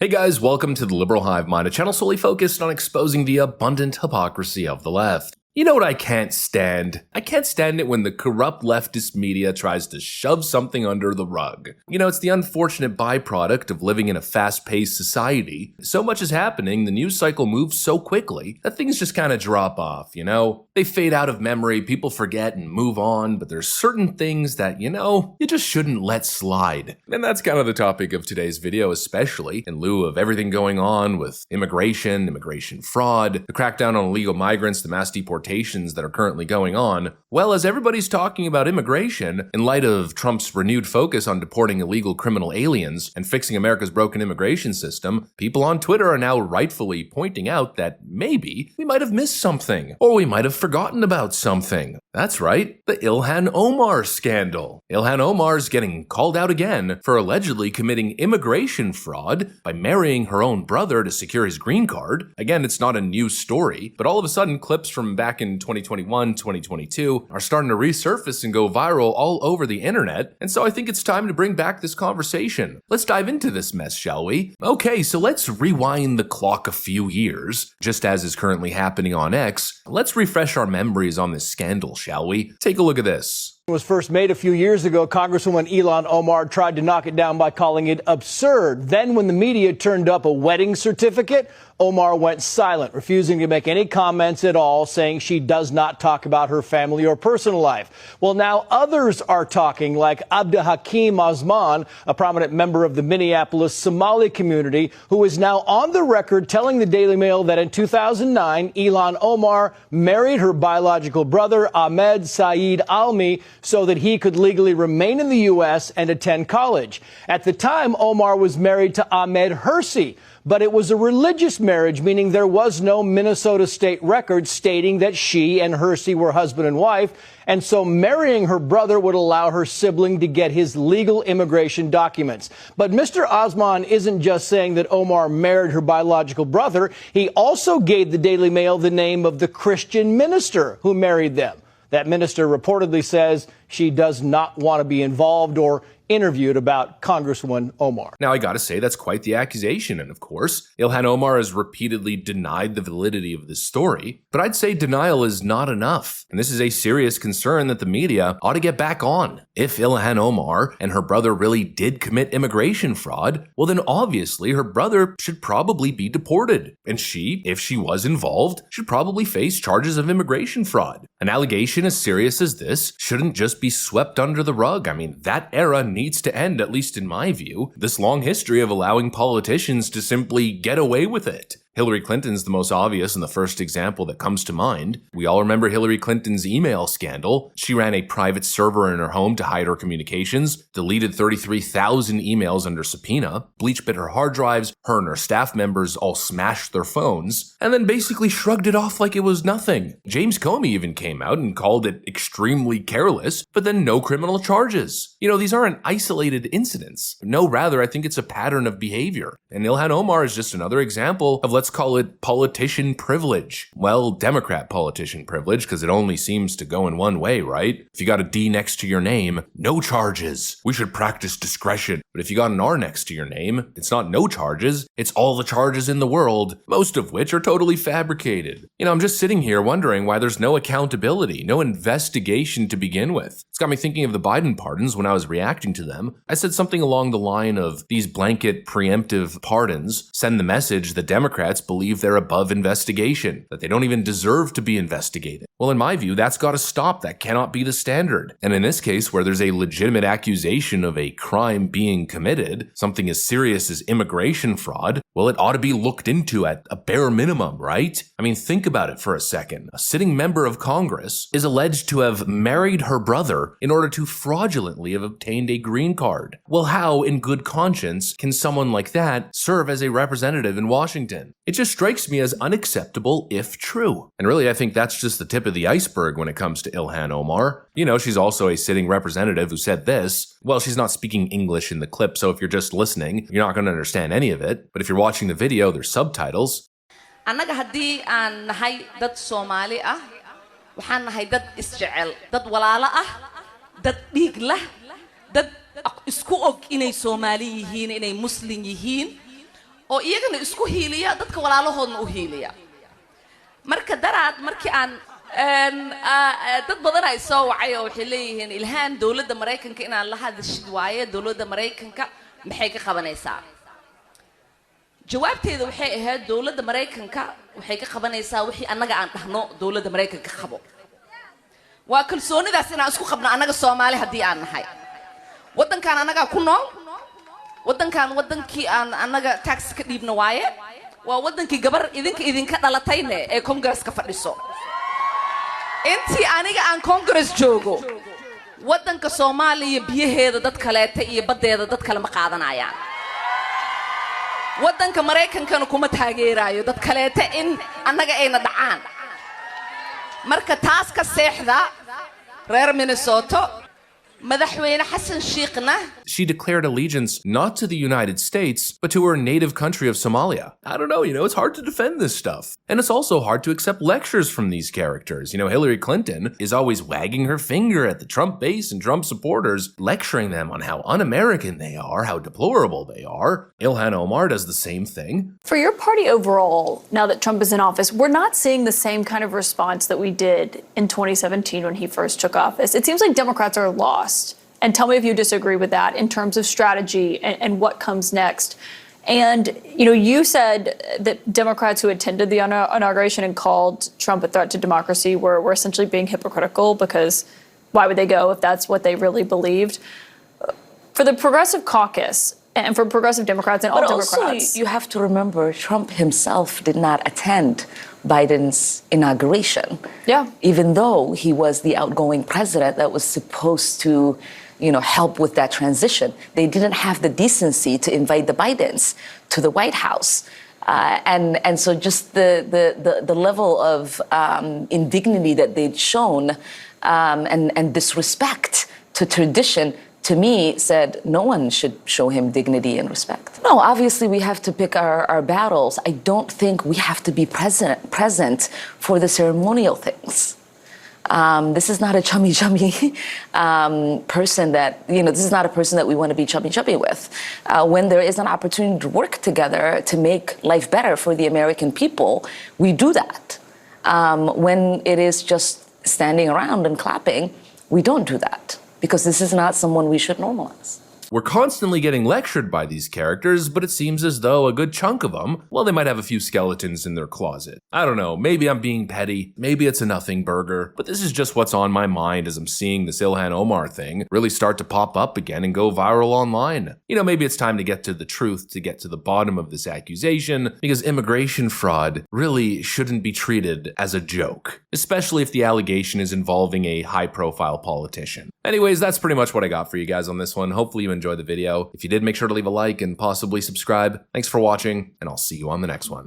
Hey guys, welcome to the Liberal Hive Mind, a channel solely focused on exposing the abundant hypocrisy of the left. You know what I can't stand? I can't stand it when the corrupt leftist media tries to shove something under the rug. You know, it's the unfortunate byproduct of living in a fast-paced society. So much is happening, the news cycle moves so quickly that things just kind of drop off, you know? They fade out of memory, people forget and move on, but there's certain things that, you know, you just shouldn't let slide. And that's kind of the topic of today's video, especially in lieu of everything going on with immigration fraud, the crackdown on illegal migrants, the mass deportations that are currently going on. Well, as everybody's talking about immigration, in light of Trump's renewed focus on deporting illegal criminal aliens and fixing America's broken immigration system, people on Twitter are now rightfully pointing out that maybe we might have missed something, or we might have forgotten about something. That's right, the Ilhan Omar scandal. Ilhan Omar's getting called out again for allegedly committing immigration fraud by marrying her own brother to secure his green card. Again, it's not a new story, but all of a sudden clips from back in 2021, 2022 are starting to resurface and go viral all over the internet, and so I think it's time to bring back this conversation. Let's dive into this mess, shall we? Okay, so let's rewind the clock a few years. Just as is currently happening on X, let's refresh our memories on this scandal, shall we? Take a look at this. Was first made a few years ago, Congresswoman Ilhan Omar tried to knock it down by calling it absurd. Then when the media turned up a wedding certificate, Omar went silent, refusing to make any comments at all, saying she does not talk about her family or personal life. Well, now others are talking, like Abdul Hakim Osman, a prominent member of the Minneapolis Somali community, who is now on the record telling the Daily Mail that in 2009, Ilhan Omar married her biological brother, Ahmed Saeed Almi, so that he could legally remain in the U.S. and attend college. At the time, Omar was married to Ahmed Hersey, but it was a religious marriage, meaning there was no Minnesota state record stating that she and Hersey were husband and wife, and so marrying her brother would allow her sibling to get his legal immigration documents. But Mr. Osman isn't just saying that Omar married her biological brother. He also gave the Daily Mail the name of the Christian minister who married them. That minister reportedly says she does not want to be involved or interviewed about Congresswoman Omar. Now, I gotta say, that's quite the accusation, and of course, Ilhan Omar has repeatedly denied the validity of this story, but I'd say denial is not enough, and this is a serious concern that the media ought to get back on. If Ilhan Omar and her brother really did commit immigration fraud, well then obviously her brother should probably be deported, and she, if she was involved, should probably face charges of immigration fraud. An allegation as serious as this shouldn't just be swept under the rug. I mean, that era needs to end, at least in my view, this long history of allowing politicians to simply get away with it. Hillary Clinton's the most obvious and the first example that comes to mind. We all remember Hillary Clinton's email scandal. She ran a private server in her home to hide her communications, deleted 33,000 emails under subpoena, bleach-bit her hard drives, her and her staff members all smashed their phones, and then basically shrugged it off like it was nothing. James Comey even came out and called it extremely careless, but then no criminal charges. You know, these aren't isolated incidents. No, rather, I think it's a pattern of behavior. And Ilhan Omar is just another example of, let's call it politician privilege. Well, Democrat politician privilege, because it only seems to go in one way, right? If you got a D next to your name, no charges. We should practice discretion. But if you got an R next to your name, it's not no charges, it's all the charges in the world, most of which are totally fabricated. You know, I'm just sitting here wondering why there's no accountability, no investigation to begin with. It's got me thinking of the Biden pardons when I was reacting to them. I said something along the line of, these blanket preemptive pardons send the message that Democrats believe they're above investigation, that they don't even deserve to be investigated. Well, in my view, that's got to stop. That cannot be the standard. And in this case, where there's a legitimate accusation of a crime being committed, something as serious as immigration fraud, well, it ought to be looked into at a bare minimum, right? I mean, think about it for a second. A sitting member of Congress is alleged to have married her brother in order to fraudulently have obtained a green card. Well, how, in good conscience, can someone like that serve as a representative in Washington? It just strikes me as unacceptable if true. And really, I think that's just the tip of the iceberg when it comes to Ilhan Omar. You know, she's also a sitting representative who said this. Well, she's not speaking English in the clip, so if you're just listening, you're not going to understand any of it. But if you're watching the video, there's subtitles. Annaga haddii aan nahay dad Soomaali ah, waxaan nahay dad isjecel, dad walaalo ah, dad dhiig lah, dad isku og inay Soomaali yihiin, inay Muslim yihiin. oo iyagana isku hiiliya dadka walaalahoodna u hiiliya marka daraad markii aan dad badan ay soo wacay oo waxay leeyihiin Ilhan dawladda Mareykanka inaan la hadashid waaye dawladda Mareykanka maxay ka qabanaysaa jawaabteedu waxay ahayd dawladda Mareykanka waxay ka qabanaysaa wixii annaga aan dhahno dawladda Mareykanka qabo waa kalsoonidaas inaan isku qabno annaga Soomaali hadii aan nahay wadankan annaga ku nool wadankan wadankii aan annaga tax ka dhiibno waaye waa wadankii gabar idinka dhalatayne ee Congress-ka fadhiso intii aniga aan Congress joogo wadanka Soomaaliya biyaheeda dad kaleeta iyo badeeda dad kale ma qaadanayaan wadanka Mareykankana kuma taageerayo dad kaleeta in annaga ayna dhacaan marka taas ka seexda reer Minnesota madaxweyne Xasan Sheekhna she declared allegiance not to the United States, but to her native country of Somalia. I don't know, it's hard to defend this stuff. And it's also hard to accept lectures from these characters. Hillary Clinton is always wagging her finger at the Trump base and Trump supporters, lecturing them on how un-American they are, how deplorable they are. Ilhan Omar does the same thing. For your party overall, now that Trump is in office, we're not seeing the same kind of response that we did in 2017 when he first took office. It seems like Democrats are lost. And tell me if you disagree with that in terms of strategy and what comes next. And, you said that Democrats who attended the inauguration and called Trump a threat to democracy were essentially being hypocritical because why would they go if that's what they really believed? For the Progressive Caucus and for progressive Democrats and all Democrats. But also, you have to remember, Trump himself did not attend Biden's inauguration. Yeah. Even though he was the outgoing president that was supposed to, help with that transition. They didn't have the decency to invite the Bidens to the White House. And so just the level of indignity that they'd shown and disrespect to tradition, to me, said no one should show him dignity and respect. No, obviously we have to pick our battles. I don't think we have to be present for the ceremonial things. This is not a chummy person that, this is not a person that we want to be chummy with. When there is an opportunity to work together to make life better for the American people, we do that. When it is just standing around and clapping, we don't do that because this is not someone we should normalize. We're constantly getting lectured by these characters, but it seems as though a good chunk of them, well, they might have a few skeletons in their closet. I don't know, maybe I'm being petty, maybe it's a nothing burger, but this is just what's on my mind as I'm seeing this Ilhan Omar thing really start to pop up again and go viral online. Maybe it's time to get to the truth, to get to the bottom of this accusation, because immigration fraud really shouldn't be treated as a joke, especially if the allegation is involving a high-profile politician. Anyways, that's pretty much what I got for you guys on this one. Hopefully you enjoyed the video. If you did, make sure to leave a like and possibly subscribe. Thanks for watching, and I'll see you on the next one.